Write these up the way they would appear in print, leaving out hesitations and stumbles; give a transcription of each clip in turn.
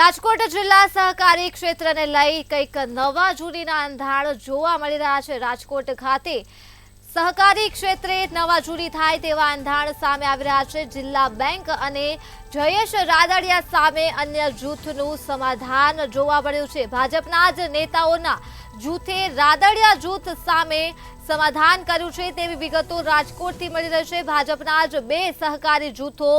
રાજકોટ જિલ્લા સહકારી ક્ષેત્રને લઈ કંઈક નવા જૂનીના અંધાર જોવા મળી રહ્યા છે। રાજકોટ ખાતે સહકારી ક્ષેત્રે નવા જૂની થાય તેવા અંધાર સામે આવી રહ્યા છે। જિલ્લા બેંક અને જયેશ રાદડિયા સામે અન્ય જૂથનું સમાધાન જોવા મળ્યું છે। ભાજપના જ નેતાઓના જૂથે રાદડિયા જૂથ સામે સમાધાન કર્યું છે તેવી વિગતો રાજકોટથી મળી રહી છે। ભાજપના જ બે સહકારી જૂથો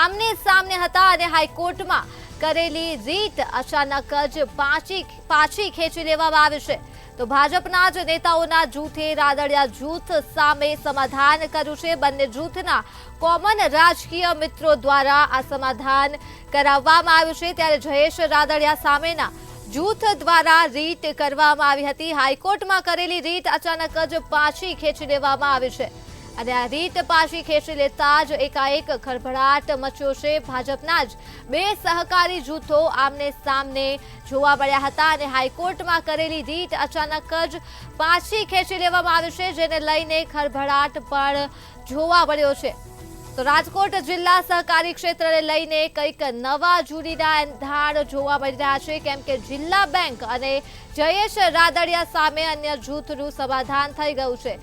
આમને સામને હતા અને હાઈકોર્ટમાં કરેલી રીટ અચાનક જ પાછી ખેંચી લેવામાં આવી છે। તો ભાજપના જ નેતાઓના જૂથે રાદડિયા જૂથ સામે સમાધાન કર્યું છે। બંને જૂથના કોમન રાજકીય મિત્રો દ્વારા આ સમાધાન કરાવવામાં આવ્યું છે। ત્યારે જયેશ રાદડિયા સામેના જૂથ દ્વારા રીટ કરવામાં આવી હતી। હાઈકોર્ટમાં કરેલી રીટ અચાનક જ પાછી ખેંચી લેવામાં આવી છે અને આ રીટ પાછી ખેંચી લેતા જ એકાએક ખળભળાટ મચ્યો છે। ભાજપના જ બે સહકારી જૂથો આમને સામને જોવા મળ્યા હતા અને હાઈકોર્ટમાં કરેલી રીટ અચાનક જ પાછી ખેંચી લેવામાં આવી છે, જેને લઈને ખળભળાટ પણ જોવા મળ્યો છે। તો રાજકોટ જિલ્લા સહકારી ક્ષેત્રને લઈને કંઈક નવા જૂનીના અંધાર જોવા મળી રહ્યા છે, કેમ કે જિલ્લા બેંક અને જયેશ રાદડિયા સામે અન્ય જૂથનું સમાધાન થઈ ગયું છે।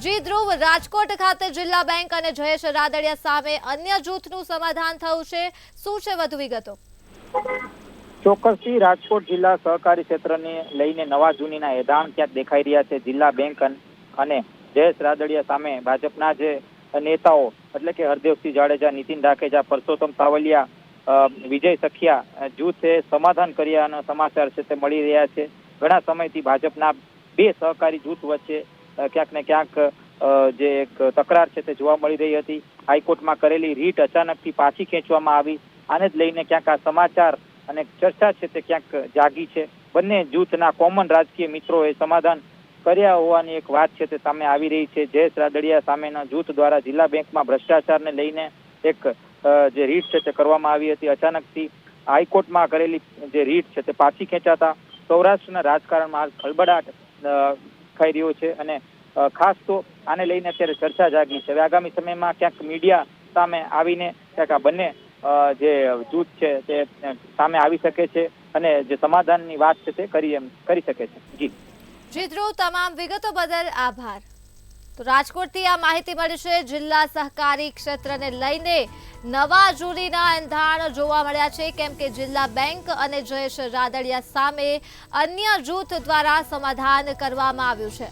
જી ધ્રુવ, રાજકોટ ખાતે જિલ્લા બેંક અને જયેશ રાદડિયા સામે અન્ય જૂથનું સમાધાન થયું છે, શું છે વધુ વિગતો? ચોક્કસથી રાજકોટ જિલ્લા સહકારી ક્ષેત્રને લઈને નવા જૂનીના એધાણ ક્યાંક દેખાઈ રહ્યા છે। જિલ્લા બેંક અને જયેશ રાદડિયા સામે ભાજપના જે નેતાઓ એટલે કે હરદેવસિંહ જાડેજા, નીતિન ઢાકેજા, પરસોત્તમ સાવલિયા, વિજય સખિયા જૂથે સમાધાન કર્યાના સમાચાર છે તે મળી રહ્યા છે। ઘણા સમયથી ભાજપના બે સહકારી જૂથ વચ્ચે ક્યાંક ને ક્યાંક જે એક તકરાર છે તે જોવા મળી રહી હતી। હાઈકોર્ટમાં કરેલી રીટ અચાનકથી પાછી ખેંચવામાં આવી। આને જ લઈને ક્યાંક આ સમાચાર અને ચર્ચા છે તે ક્યાંક જાગી છે। બંને જૂથના કોમન રાજકીય મિત્રોએ સમાધાન કર્યા હોવાની એક વાત છે તે સામે આવી રહી છે। જયેશ રાદડિયા સામેના જૂથ દ્વારા જિલ્લા બેંકમાં ભ્રષ્ટાચારને લઈને એક જે રીટ છે તે કરવામાં આવી હતી। અચાનકથી હાઈકોર્ટમાં કરેલી જે રીટ છે તે પાછી ખેંચાતા સૌરાષ્ટ્રના રાજકારણમાં ખળબળાટ થઈ રહ્યો છે અને ખાસ તો આને લઈને અત્યારે ચર્ચા જાગી છે। હવે આગામી સમયમાં ક્યાંક મીડિયા સામે આવીને ક્યાંક આ બંને જે જૂથ છે તે સામે આવી શકે છે અને જે સમાધાનની વાત છે તે કરી શકે છે। જી ધ્રુવ, તમામ વિગતો બદલ આભાર। તો રાજકોટથી આ માહિતી મળી છે। જિલ્લા સહકારી ક્ષેત્રને લઈને નવા જૂનીના એંધાણ જોવા મળ્યા છે, કેમ કે જિલ્લા બેંક અને જયેશ રાદડિયા સામે અન્ય જૂથ દ્વારા સમાધાન કરવામાં આવ્યું છે।